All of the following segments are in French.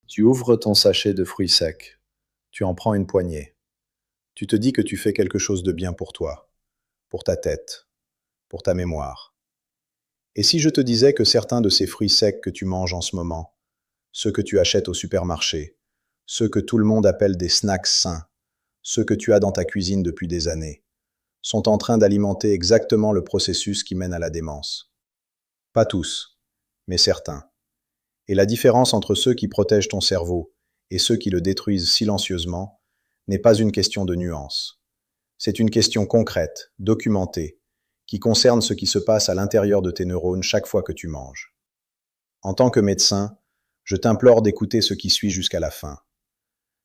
Tu ouvres ton sachet de fruits secs. Tu en prends une poignée. Tu te dis que tu fais quelque chose de bien pour toi, pour ta tête, pour ta mémoire. Et si je te disais que certains de ces fruits secs que tu manges en ce moment, ceux que tu achètes au supermarché, ceux que tout le monde appelle des snacks sains, ceux que tu as dans ta cuisine depuis des années, sont en train d'alimenter exactement le processus qui mène à la démence. Pas tous, mais certains. Et la différence entre ceux qui protègent ton cerveau et ceux qui le détruisent silencieusement n'est pas une question de nuance. C'est une question concrète, documentée, qui concerne ce qui se passe à l'intérieur de tes neurones chaque fois que tu manges. En tant que médecin, je t'implore d'écouter ce qui suit jusqu'à la fin.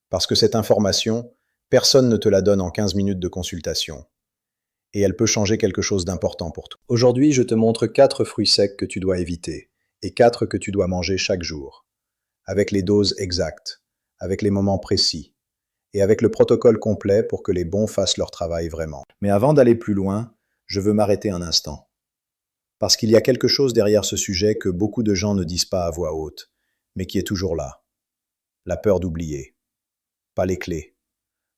Parce que cette information, personne ne te la donne en 15 minutes de consultation. Et elle peut changer quelque chose d'important pour toi. Aujourd'hui, je te montre 4 fruits secs que tu dois éviter, et 4 que tu dois manger chaque jour, avec les doses exactes, avec les moments précis, et avec le protocole complet pour que les bons fassent leur travail vraiment. Mais avant d'aller plus loin, je veux m'arrêter un instant. Parce qu'il y a quelque chose derrière ce sujet que beaucoup de gens ne disent pas à voix haute, mais qui est toujours là. La peur d'oublier. Pas les clés.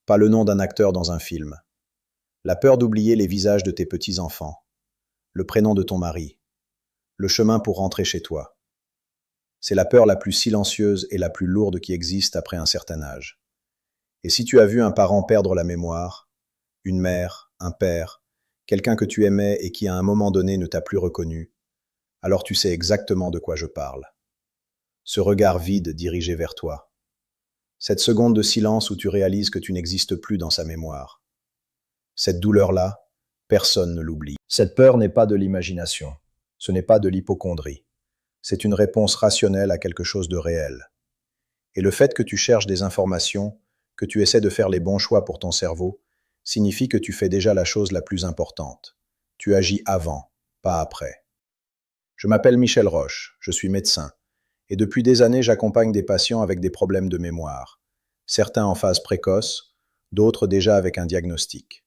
Pas le nom d'un acteur dans un film. La peur d'oublier les visages de tes petits-enfants. Le prénom de ton mari. Le chemin pour rentrer chez toi. C'est la peur la plus silencieuse et la plus lourde qui existe après un certain âge. Et si tu as vu un parent perdre la mémoire, une mère, un père, quelqu'un que tu aimais et qui à un moment donné ne t'a plus reconnu, alors tu sais exactement de quoi je parle. Ce regard vide dirigé vers toi. Cette seconde de silence où tu réalises que tu n'existes plus dans sa mémoire. Cette douleur-là, personne ne l'oublie. Cette peur n'est pas de l'imagination. Ce n'est pas de l'hypocondrie. C'est une réponse rationnelle à quelque chose de réel. Et le fait que tu cherches des informations, que tu essaies de faire les bons choix pour ton cerveau, signifie que tu fais déjà la chose la plus importante. Tu agis avant, pas après. Je m'appelle Michel Roche, je suis médecin, et depuis des années j'accompagne des patients avec des problèmes de mémoire, certains en phase précoce, d'autres déjà avec un diagnostic.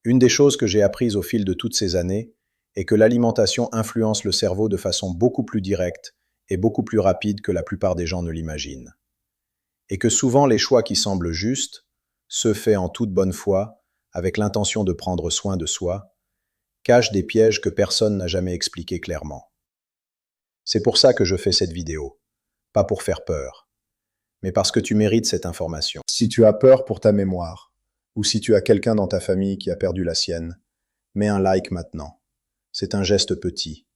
Une des choses que j'ai apprises au fil de toutes ces années est que l'alimentation influence le cerveau de façon beaucoup plus directe et beaucoup plus rapide que la plupart des gens ne l'imaginent. Et que souvent les choix qui semblent justes, ceux faits en toute bonne foi, avec l'intention de prendre soin de soi, cachent des pièges que personne n'a jamais expliqués clairement. C'est pour ça que je fais cette vidéo, pas pour faire peur, mais parce que tu mérites cette information. Si tu as peur pour ta mémoire, ou si tu as quelqu'un dans ta famille qui a perdu la sienne, mets un like maintenant. C'est un geste petit,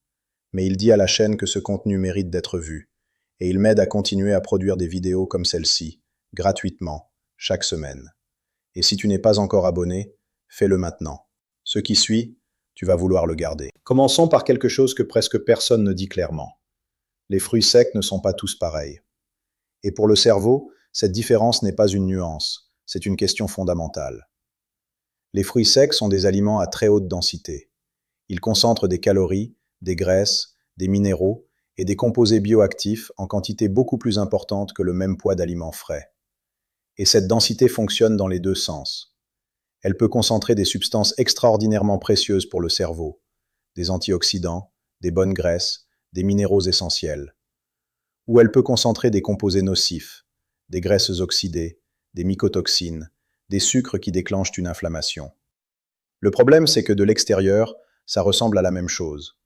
mais il dit à la chaîne que ce contenu mérite d'être vu, et il m'aide à continuer à produire des vidéos comme celle-ci, gratuitement, chaque semaine. Et si tu n'es pas encore abonné, fais-le maintenant. Ce qui suit, tu vas vouloir le garder. Commençons par quelque chose que presque personne ne dit clairement. Les fruits secs ne sont pas tous pareils. Et pour le cerveau, cette différence n'est pas une nuance, c'est une question fondamentale. Les fruits secs sont des aliments à très haute densité. Ils concentrent des calories, des graisses, des minéraux et des composés bioactifs en quantité beaucoup plus importante que le même poids d'aliments frais. Et cette densité fonctionne dans les deux sens. Elle peut concentrer des substances extraordinairement précieuses pour le cerveau, des antioxydants, des bonnes graisses, des minéraux essentiels. Ou elle peut concentrer des composés nocifs, des graisses oxydées, des mycotoxines, des sucres qui déclenchent une inflammation. Le problème, c'est que de l'extérieur, ça ressemble à la même chose.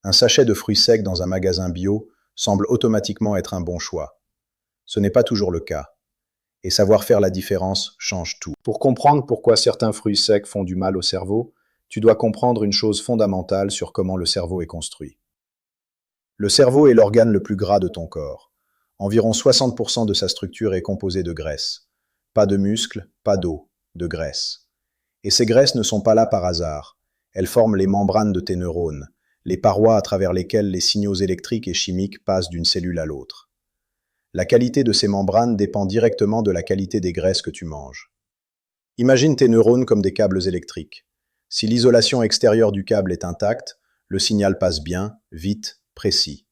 Un sachet de fruits secs dans un magasin bio semble automatiquement être un bon choix. Ce n'est pas toujours le cas. Et savoir faire la différence change tout. Pour comprendre pourquoi certains fruits secs font du mal au cerveau, tu dois comprendre une chose fondamentale sur comment le cerveau est construit. Le cerveau est l'organe le plus gras de ton corps. Environ 60% de sa structure est composée de graisse. Pas de muscles, pas d'eau, de graisse. Et ces graisses ne sont pas là par hasard. Elles forment les membranes de tes neurones, les parois à travers lesquelles les signaux électriques et chimiques passent d'une cellule à l'autre. La qualité de ces membranes dépend directement de la qualité des graisses que tu manges. Imagine tes neurones comme des câbles électriques. Si l'isolation extérieure du câble est intacte, le signal passe bien, vite, précis.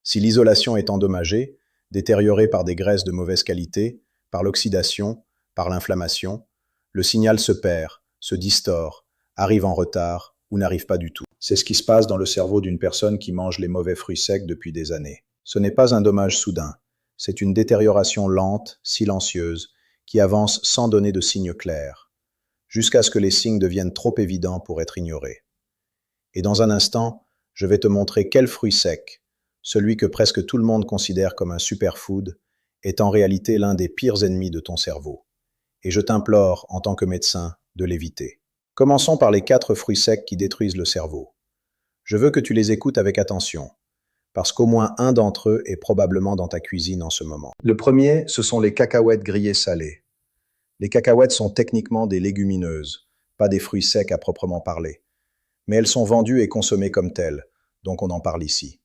Si l'isolation est endommagée, détériorée par des graisses de mauvaise qualité, par l'oxydation, par l'inflammation, le signal se perd, se distord, arrive en retard ou n'arrive pas du tout. C'est ce qui se passe dans le cerveau d'une personne qui mange les mauvais fruits secs depuis des années. Ce n'est pas un dommage soudain. C'est une détérioration lente, silencieuse, qui avance sans donner de signes clairs, jusqu'à ce que les signes deviennent trop évidents pour être ignorés. Et dans un instant, je vais te montrer quel fruit sec, celui que presque tout le monde considère comme un superfood, est en réalité l'un des pires ennemis de ton cerveau. Et je t'implore, en tant que médecin, de l'éviter. Commençons par les 4 fruits secs qui détruisent le cerveau. Je veux que tu les écoutes avec attention, parce qu'au moins un d'entre eux est probablement dans ta cuisine en ce moment. Le premier, ce sont les cacahuètes grillées salées. Les cacahuètes sont techniquement des légumineuses, pas des fruits secs à proprement parler. Mais elles sont vendues et consommées comme telles, donc on en parle ici.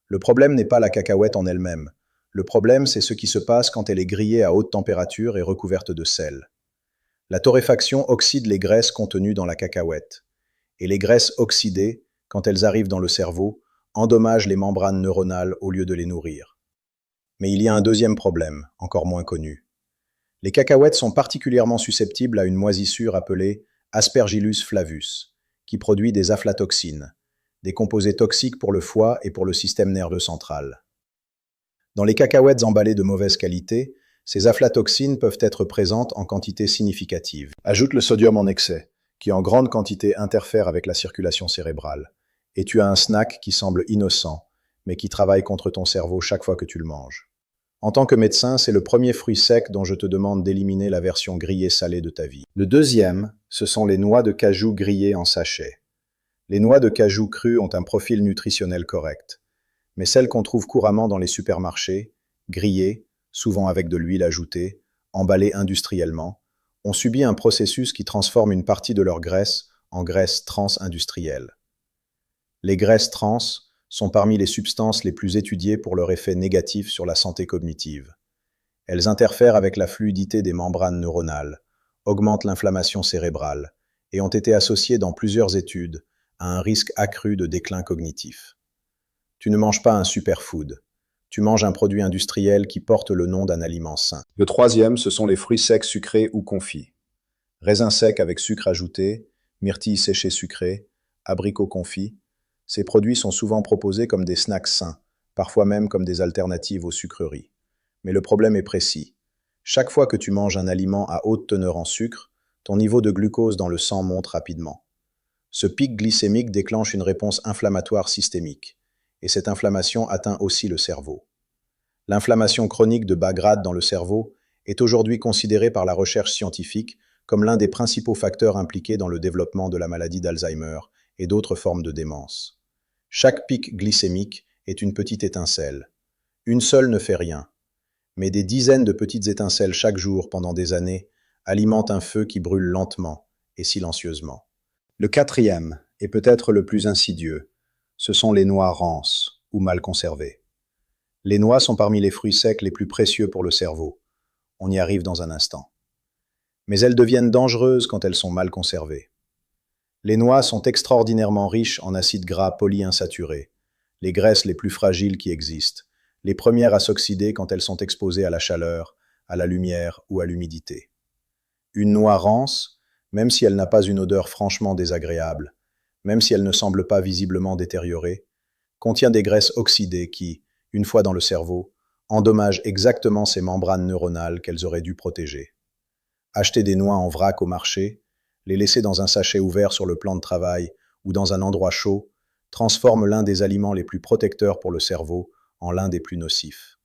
Le problème n'est pas la cacahuète en elle-même. Le problème, c'est ce qui se passe quand elle est grillée à haute température et recouverte de sel. La torréfaction oxyde les graisses contenues dans la cacahuète. Et les graisses oxydées, quand elles arrivent dans le cerveau, endommagent les membranes neuronales au lieu de les nourrir. Mais il y a un deuxième problème, encore moins connu. Les cacahuètes sont particulièrement susceptibles à une moisissure appelée Aspergillus flavus, qui produit des aflatoxines, des composés toxiques pour le foie et pour le système nerveux central. Dans les cacahuètes emballées de mauvaise qualité, ces aflatoxines peuvent être présentes en quantité significative. Ajoute le sodium en excès, qui en grande quantité interfère avec la circulation cérébrale. Et tu as un snack qui semble innocent, mais qui travaille contre ton cerveau chaque fois que tu le manges. En tant que médecin, c'est le premier fruit sec dont je te demande d'éliminer la version grillée salée de ta vie. Le deuxième, ce sont les noix de cajou grillées en sachet. Les noix de cajou crues ont un profil nutritionnel correct, mais celles qu'on trouve couramment dans les supermarchés, grillées, souvent avec de l'huile ajoutée, emballées industriellement, ont subi un processus qui transforme une partie de leur graisse en graisse trans-industrielle. Les graisses trans sont parmi les substances les plus étudiées pour leur effet négatif sur la santé cognitive. Elles interfèrent avec la fluidité des membranes neuronales, augmentent l'inflammation cérébrale et ont été associées dans plusieurs études à un risque accru de déclin cognitif. Tu ne manges pas un superfood, tu manges un produit industriel qui porte le nom d'un aliment sain. Le troisième, ce sont les fruits secs sucrés ou confits. Raisins secs avec sucre ajouté, myrtilles séchées sucrées, abricots confits. Ces produits sont souvent proposés comme des snacks sains, parfois même comme des alternatives aux sucreries. Mais le problème est précis. Chaque fois que tu manges un aliment à haute teneur en sucre, ton niveau de glucose dans le sang monte rapidement. Ce pic glycémique déclenche une réponse inflammatoire systémique, et cette inflammation atteint aussi le cerveau. L'inflammation chronique de bas grade dans le cerveau est aujourd'hui considérée par la recherche scientifique comme l'un des principaux facteurs impliqués dans le développement de la maladie d'Alzheimer et d'autres formes de démence. Chaque pic glycémique est une petite étincelle. Une seule ne fait rien, mais des dizaines de petites étincelles chaque jour pendant des années alimentent un feu qui brûle lentement et silencieusement. Le quatrième, et peut-être le plus insidieux, ce sont les noix rances ou mal conservées. Les noix sont parmi les fruits secs les plus précieux pour le cerveau. On y arrive dans un instant. Mais elles deviennent dangereuses quand elles sont mal conservées. Les noix sont extraordinairement riches en acides gras polyinsaturés, les graisses les plus fragiles qui existent, les premières à s'oxyder quand elles sont exposées à la chaleur, à la lumière ou à l'humidité. Une noix rance, même si elle n'a pas une odeur franchement désagréable, même si elle ne semble pas visiblement détériorée, contient des graisses oxydées qui, une fois dans le cerveau, endommagent exactement ces membranes neuronales qu'elles auraient dû protéger. Acheter des noix en vrac au marché, les laisser dans un sachet ouvert sur le plan de travail ou dans un endroit chaud, transforme l'un des aliments les plus protecteurs pour le cerveau en l'un des plus nocifs.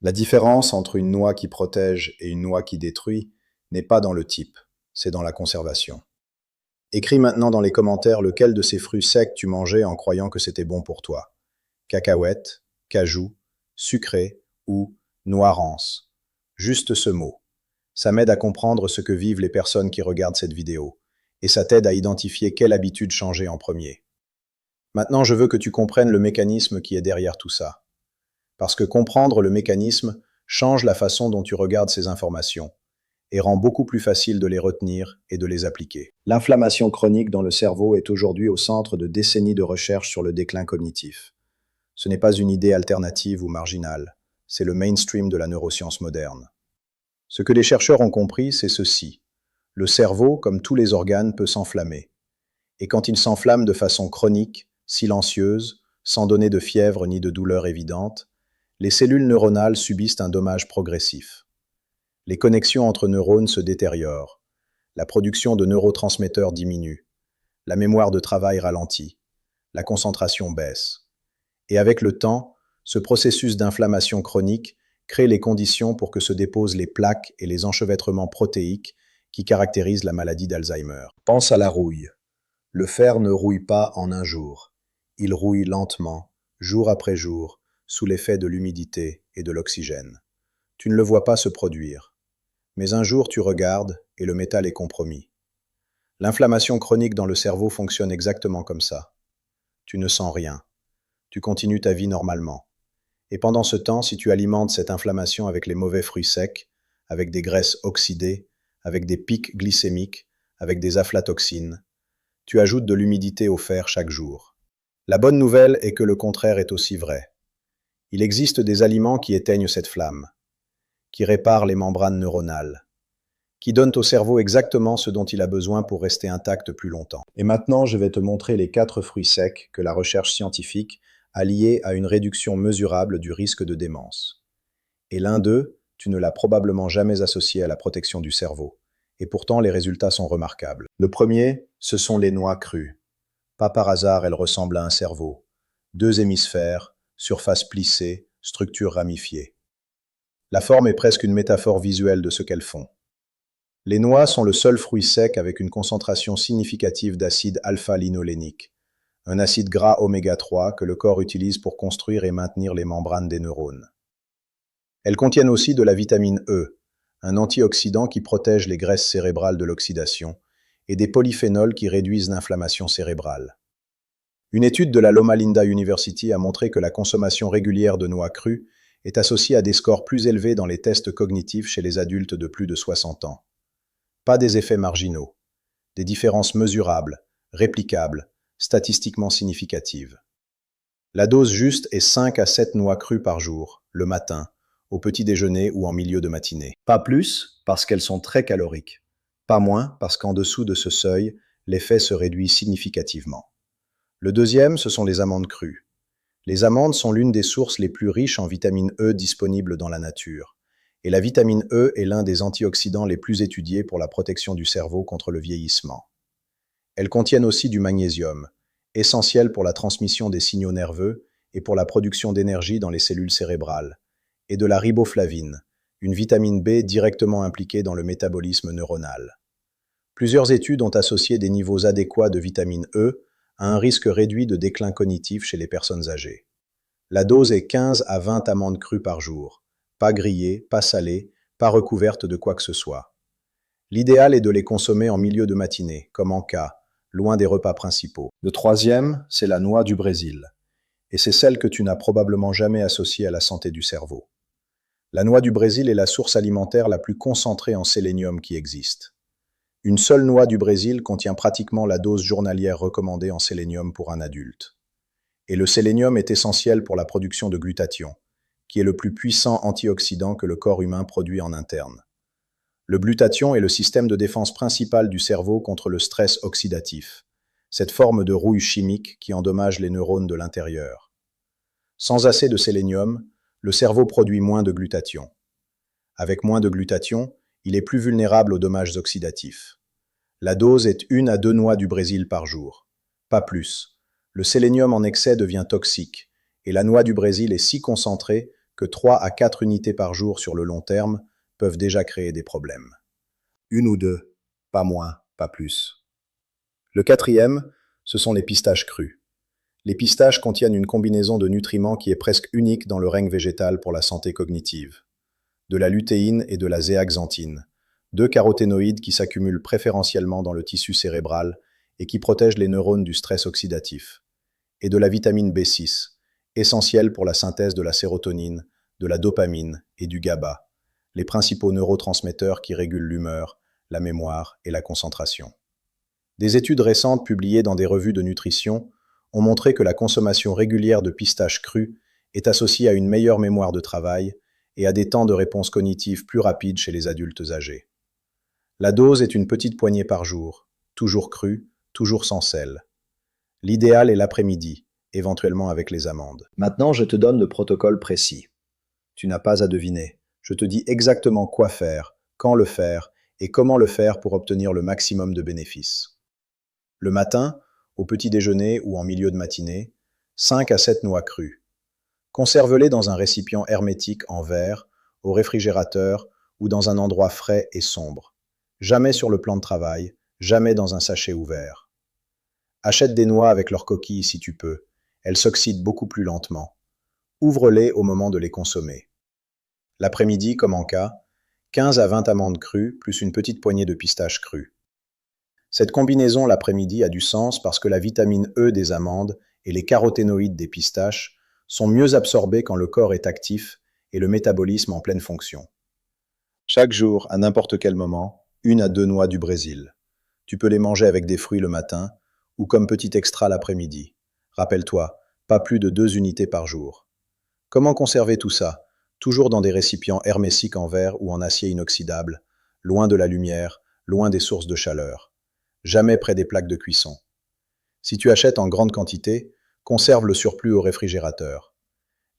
La différence entre une noix qui protège et une noix qui détruit n'est pas dans le type, c'est dans la conservation. Écris maintenant dans les commentaires lequel de ces fruits secs tu mangeais en croyant que c'était bon pour toi. Cacahuètes, cajou, sucré ou noix rance. Juste ce mot. Ça m'aide à comprendre ce que vivent les personnes qui regardent cette vidéo, et ça t'aide à identifier quelle habitude changer en premier. Maintenant, je veux que tu comprennes le mécanisme qui est derrière tout ça. Parce que comprendre le mécanisme change la façon dont tu regardes ces informations, et rend beaucoup plus facile de les retenir et de les appliquer. L'inflammation chronique dans le cerveau est aujourd'hui au centre de décennies de recherches sur le déclin cognitif. Ce n'est pas une idée alternative ou marginale, c'est le mainstream de la neuroscience moderne. Ce que les chercheurs ont compris, c'est ceci. Le cerveau, comme tous les organes, peut s'enflammer. Et quand il s'enflamme de façon chronique, silencieuse, sans donner de fièvre ni de douleur évidente, les cellules neuronales subissent un dommage progressif. Les connexions entre neurones se détériorent, la production de neurotransmetteurs diminue, la mémoire de travail ralentit, la concentration baisse. Et avec le temps, ce processus d'inflammation chronique crée les conditions pour que se déposent les plaques et les enchevêtrements protéiques qui caractérisent la maladie d'Alzheimer. Pense à la rouille. Le fer ne rouille pas en un jour. Il rouille lentement, jour après jour, sous l'effet de l'humidité et de l'oxygène. Tu ne le vois pas se produire. Mais un jour tu regardes et le métal est compromis. L'inflammation chronique dans le cerveau fonctionne exactement comme ça. Tu ne sens rien. Tu continues ta vie normalement. Et pendant ce temps, si tu alimentes cette inflammation avec les mauvais fruits secs, avec des graisses oxydées, avec des pics glycémiques, avec des aflatoxines, tu ajoutes de l'humidité au fer chaque jour. La bonne nouvelle est que le contraire est aussi vrai. Il existe des aliments qui éteignent cette flamme, qui réparent les membranes neuronales, qui donnent au cerveau exactement ce dont il a besoin pour rester intact plus longtemps. Et maintenant, je vais te montrer les 4 fruits secs que la recherche scientifique a liés à une réduction mesurable du risque de démence. Et l'un d'eux, tu ne l'as probablement jamais associé à la protection du cerveau. Et pourtant, les résultats sont remarquables. Le premier, ce sont les noix crues. Pas par hasard, elles ressemblent à un cerveau. 2 hémisphères, surface plissée, structure ramifiée. La forme est presque une métaphore visuelle de ce qu'elles font. Les noix sont le seul fruit sec avec une concentration significative d'acide alpha-linolénique, un acide gras oméga 3 que le corps utilise pour construire et maintenir les membranes des neurones. Elles contiennent aussi de la vitamine E, un antioxydant qui protège les graisses cérébrales de l'oxydation, et des polyphénols qui réduisent l'inflammation cérébrale. Une étude de la Loma Linda University a montré que la consommation régulière de noix crues est associée à des scores plus élevés dans les tests cognitifs chez les adultes de plus de 60 ans. Pas des effets marginaux, des différences mesurables, réplicables, statistiquement significatives. La dose juste est 5 à 7 noix crues par jour, le matin, au petit déjeuner ou en milieu de matinée. Pas plus, parce qu'elles sont très caloriques. Pas moins, parce qu'en dessous de ce seuil, l'effet se réduit significativement. Le deuxième, ce sont les amandes crues. Les amandes sont l'une des sources les plus riches en vitamine E disponibles dans la nature. Et la vitamine E est l'un des antioxydants les plus étudiés pour la protection du cerveau contre le vieillissement. Elles contiennent aussi du magnésium, essentiel pour la transmission des signaux nerveux et pour la production d'énergie dans les cellules cérébrales, et de la riboflavine, une vitamine B directement impliquée dans le métabolisme neuronal. Plusieurs études ont associé des niveaux adéquats de vitamine E à un risque réduit de déclin cognitif chez les personnes âgées. La dose est 15 à 20 amandes crues par jour, pas grillées, pas salées, pas recouvertes de quoi que ce soit. L'idéal est de les consommer en milieu de matinée, comme en cas, loin des repas principaux. Le troisième, c'est la noix du Brésil. Et c'est celle que tu n'as probablement jamais associée à la santé du cerveau. La noix du Brésil est la source alimentaire la plus concentrée en sélénium qui existe. Une seule noix du Brésil contient pratiquement la dose journalière recommandée en sélénium pour un adulte. Et le sélénium est essentiel pour la production de glutathion, qui est le plus puissant antioxydant que le corps humain produit en interne. Le glutathion est le système de défense principal du cerveau contre le stress oxydatif, cette forme de rouille chimique qui endommage les neurones de l'intérieur. Sans assez de sélénium, le cerveau produit moins de glutathion. Avec moins de glutathion, il est plus vulnérable aux dommages oxydatifs. La dose est 1 à 2 noix du Brésil par jour. Pas plus. Le sélénium en excès devient toxique, et la noix du Brésil est si concentrée que 3 à 4 unités par jour sur le long terme peuvent déjà créer des problèmes. 1 ou 2, pas moins, pas plus. Le quatrième, ce sont les pistaches crues. Les pistaches contiennent une combinaison de nutriments qui est presque unique dans le règne végétal pour la santé cognitive. De la lutéine et de la zéaxanthine, 2 caroténoïdes qui s'accumulent préférentiellement dans le tissu cérébral et qui protègent les neurones du stress oxydatif. Et de la vitamine B6, essentielle pour la synthèse de la sérotonine, de la dopamine et du GABA, les principaux neurotransmetteurs qui régulent l'humeur, la mémoire et la concentration. Des études récentes publiées dans des revues de nutrition ont montré que la consommation régulière de pistaches crues est associée à une meilleure mémoire de travail et à des temps de réponse cognitive plus rapides chez les adultes âgés. La dose est une petite poignée par jour, toujours crue, toujours sans sel. L'idéal est l'après-midi, éventuellement avec les amandes. Maintenant, je te donne le protocole précis. Tu n'as pas à deviner. Je te dis exactement quoi faire, quand le faire et comment le faire pour obtenir le maximum de bénéfices. Le matin, au petit déjeuner ou en milieu de matinée, 5 à 7 noix crues. Conserve-les dans un récipient hermétique en verre, au réfrigérateur ou dans un endroit frais et sombre. Jamais sur le plan de travail, jamais dans un sachet ouvert. Achète des noix avec leurs coquilles si tu peux. Elles s'oxydent beaucoup plus lentement. Ouvre-les au moment de les consommer. L'après-midi, comme en cas, 15 à 20 amandes crues plus une petite poignée de pistaches crues. Cette combinaison l'après-midi a du sens parce que la vitamine E des amandes et les caroténoïdes des pistaches sont mieux absorbés quand le corps est actif et le métabolisme en pleine fonction. Chaque jour, à n'importe quel moment, 1 à 2 noix du Brésil. Tu peux les manger avec des fruits le matin ou comme petit extra l'après-midi. Rappelle-toi, pas plus de 2 unités par jour. Comment conserver tout ça? Toujours dans des récipients hermétiques en verre ou en acier inoxydable, loin de la lumière, loin des sources de chaleur. Jamais près des plaques de cuisson. Si tu achètes en grande quantité, conserve le surplus au réfrigérateur.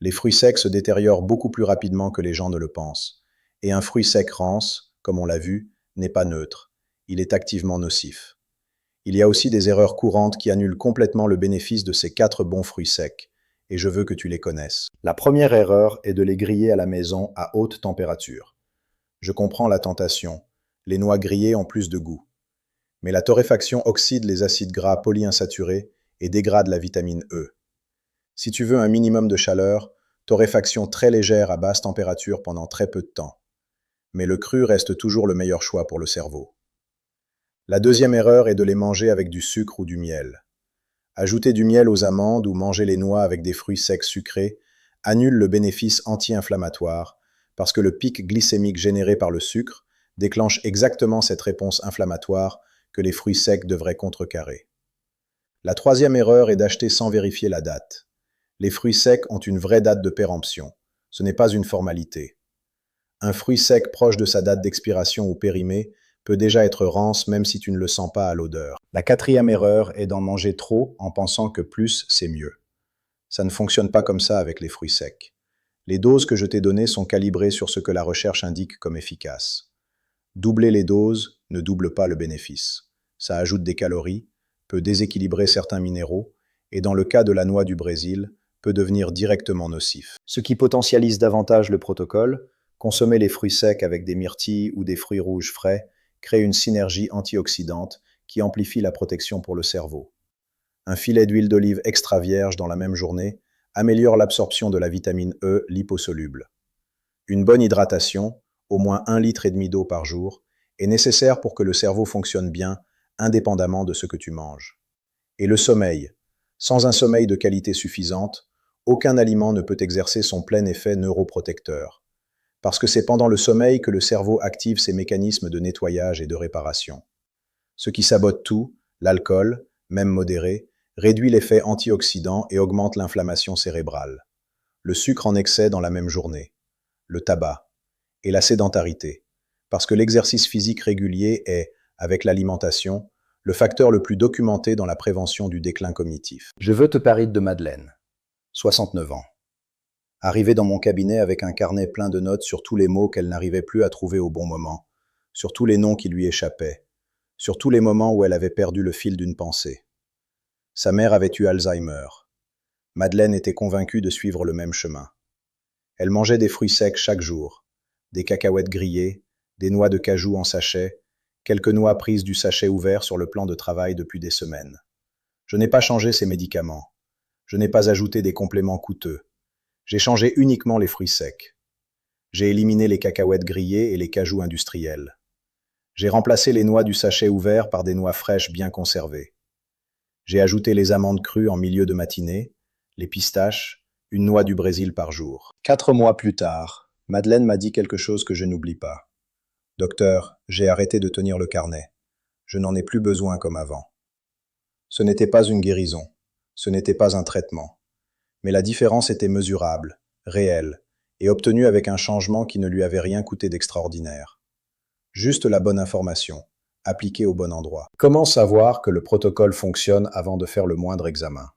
Les fruits secs se détériorent beaucoup plus rapidement que les gens ne le pensent. Et un fruit sec rance, comme on l'a vu, n'est pas neutre. Il est activement nocif. Il y a aussi des erreurs courantes qui annulent complètement le bénéfice de ces 4 bons fruits secs, et je veux que tu les connaisses. La première erreur est de les griller à la maison à haute température. Je comprends la tentation. Les noix grillées ont plus de goût. Mais la torréfaction oxyde les acides gras polyinsaturés et dégrade la vitamine E. Si tu veux un minimum de chaleur, torréfaction très légère à basse température pendant très peu de temps. Mais le cru reste toujours le meilleur choix pour le cerveau. La deuxième erreur est de les manger avec du sucre ou du miel. Ajouter du miel aux amandes ou manger les noix avec des fruits secs sucrés annule le bénéfice anti-inflammatoire parce que le pic glycémique généré par le sucre déclenche exactement cette réponse inflammatoire que les fruits secs devraient contrecarrer. La troisième erreur est d'acheter sans vérifier la date. Les fruits secs ont une vraie date de péremption. Ce n'est pas une formalité. Un fruit sec proche de sa date d'expiration ou périmée peut déjà être rance même si tu ne le sens pas à l'odeur. La quatrième erreur est d'en manger trop en pensant que plus c'est mieux. Ça ne fonctionne pas comme ça avec les fruits secs. Les doses que je t'ai données sont calibrées sur ce que la recherche indique comme efficace. Doubler les doses ne double pas le bénéfice. Ça ajoute des calories, peut déséquilibrer certains minéraux, et dans le cas de la noix du Brésil, peut devenir directement nocif. Ce qui potentialise davantage le protocole, consommer les fruits secs avec des myrtilles ou des fruits rouges frais, crée une synergie antioxydante qui amplifie la protection pour le cerveau. Un filet d'huile d'olive extra vierge dans la même journée améliore l'absorption de la vitamine E liposoluble. Une bonne hydratation, au moins 1,5 litre d'eau par jour, est nécessaire pour que le cerveau fonctionne bien, indépendamment de ce que tu manges. Et le sommeil. Sans un sommeil de qualité suffisante, aucun aliment ne peut exercer son plein effet neuroprotecteur. Parce que c'est pendant le sommeil que le cerveau active ses mécanismes de nettoyage et de réparation. Ce qui sabote tout, l'alcool, même modéré, réduit l'effet antioxydant et augmente l'inflammation cérébrale. Le sucre en excès dans la même journée. Le tabac. Et la sédentarité. Parce que l'exercice physique régulier est, avec l'alimentation, le facteur le plus documenté dans la prévention du déclin cognitif. Je veux te parler de Madeleine, 69 ans. Arrivée dans mon cabinet avec un carnet plein de notes sur tous les mots qu'elle n'arrivait plus à trouver au bon moment, sur tous les noms qui lui échappaient, sur tous les moments où elle avait perdu le fil d'une pensée. Sa mère avait eu Alzheimer. Madeleine était convaincue de suivre le même chemin. Elle mangeait des fruits secs chaque jour, des cacahuètes grillées, des noix de cajou en sachet, quelques noix prises du sachet ouvert sur le plan de travail depuis des semaines. Je n'ai pas changé ses médicaments. Je n'ai pas ajouté des compléments coûteux. J'ai changé uniquement les fruits secs. J'ai éliminé les cacahuètes grillées et les cajous industriels. J'ai remplacé les noix du sachet ouvert par des noix fraîches bien conservées. J'ai ajouté les amandes crues en milieu de matinée, les pistaches, une noix du Brésil par jour. 4 mois plus tard, Madeleine m'a dit quelque chose que je n'oublie pas. « Docteur, j'ai arrêté de tenir le carnet. Je n'en ai plus besoin comme avant. » Ce n'était pas une guérison. Ce n'était pas un traitement. Mais la différence était mesurable, réelle, et obtenue avec un changement qui ne lui avait rien coûté d'extraordinaire. Juste la bonne information, appliquée au bon endroit. Comment savoir que le protocole fonctionne avant de faire le moindre examen?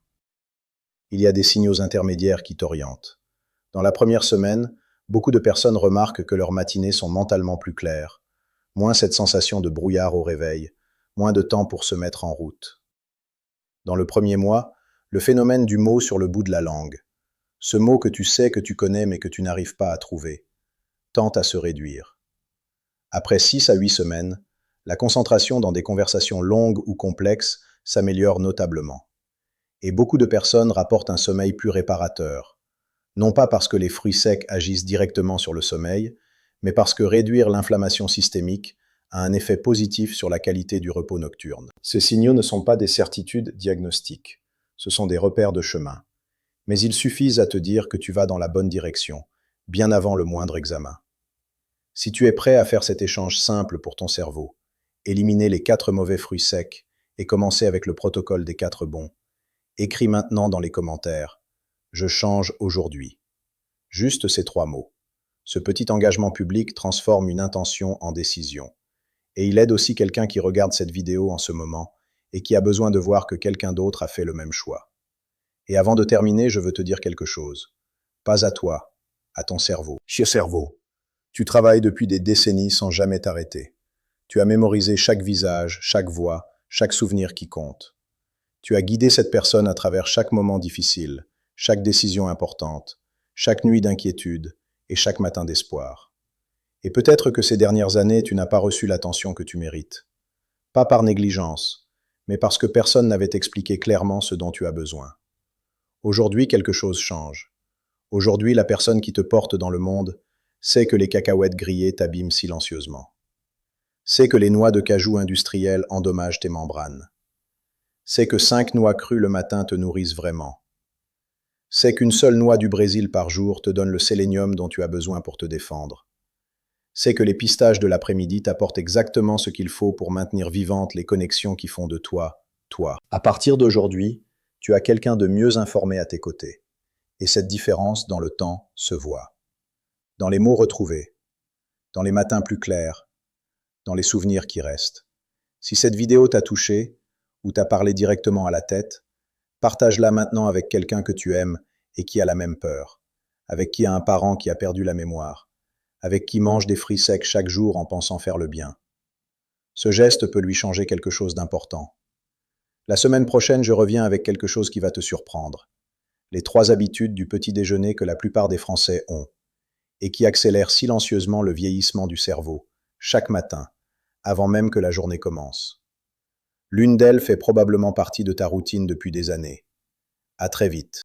Il y a des signaux intermédiaires qui t'orientent. Dans la première semaine, Beaucoup de personnes remarquent que leurs matinées sont mentalement plus claires, moins cette sensation de brouillard au réveil, moins de temps pour se mettre en route. Dans le premier mois, le phénomène du mot sur le bout de la langue, ce mot que tu sais que tu connais mais que tu n'arrives pas à trouver, tend à se réduire. Après 6 à 8 semaines, la concentration dans des conversations longues ou complexes s'améliore notablement. Et beaucoup de personnes rapportent un sommeil plus réparateur, non pas parce que les fruits secs agissent directement sur le sommeil, mais parce que réduire l'inflammation systémique a un effet positif sur la qualité du repos nocturne. Ces signaux ne sont pas des certitudes diagnostiques, ce sont des repères de chemin. Mais ils suffisent à te dire que tu vas dans la bonne direction, bien avant le moindre examen. Si tu es prêt à faire cet échange simple pour ton cerveau, éliminer les 4 mauvais fruits secs et commencer avec le protocole des 4 bons, écris maintenant dans les commentaires « Je change aujourd'hui ». Juste ces 3 mots. Ce petit engagement public transforme une intention en décision. Et il aide aussi quelqu'un qui regarde cette vidéo en ce moment et qui a besoin de voir que quelqu'un d'autre a fait le même choix. Et avant de terminer, je veux te dire quelque chose. Pas à toi, à ton cerveau. Cher cerveau, tu travailles depuis des décennies sans jamais t'arrêter. Tu as mémorisé chaque visage, chaque voix, chaque souvenir qui compte. Tu as guidé cette personne à travers chaque moment difficile, chaque décision importante, chaque nuit d'inquiétude et chaque matin d'espoir. Et peut-être que ces dernières années, tu n'as pas reçu l'attention que tu mérites. Pas par négligence, mais parce que personne n'avait expliqué clairement ce dont tu as besoin. Aujourd'hui, quelque chose change. Aujourd'hui, la personne qui te porte dans le monde sait que les cacahuètes grillées t'abîment silencieusement. Sait que les noix de cajou industrielles endommagent tes membranes. Sait que 5 noix crues le matin te nourrissent vraiment. Sait qu'une seule noix du Brésil par jour te donne le sélénium dont tu as besoin pour te défendre. Sait que les pistaches de l'après-midi t'apportent exactement ce qu'il faut pour maintenir vivantes les connexions qui font de toi, toi. À partir d'aujourd'hui, tu as quelqu'un de mieux informé à tes côtés. Et cette différence dans le temps se voit. Dans les mots retrouvés, dans les matins plus clairs, dans les souvenirs qui restent. Si cette vidéo t'a touché ou t'a parlé directement à la tête, partage-la maintenant avec quelqu'un que tu aimes et qui a la même peur, avec qui a un parent qui a perdu la mémoire, avec qui mange des fruits secs chaque jour en pensant faire le bien. Ce geste peut lui changer quelque chose d'important. La semaine prochaine, je reviens avec quelque chose qui va te surprendre. Les 3 habitudes du petit déjeuner que la plupart des Français ont, et qui accélèrent silencieusement le vieillissement du cerveau, chaque matin, avant même que la journée commence. L'une d'elles fait probablement partie de ta routine depuis des années. À très vite.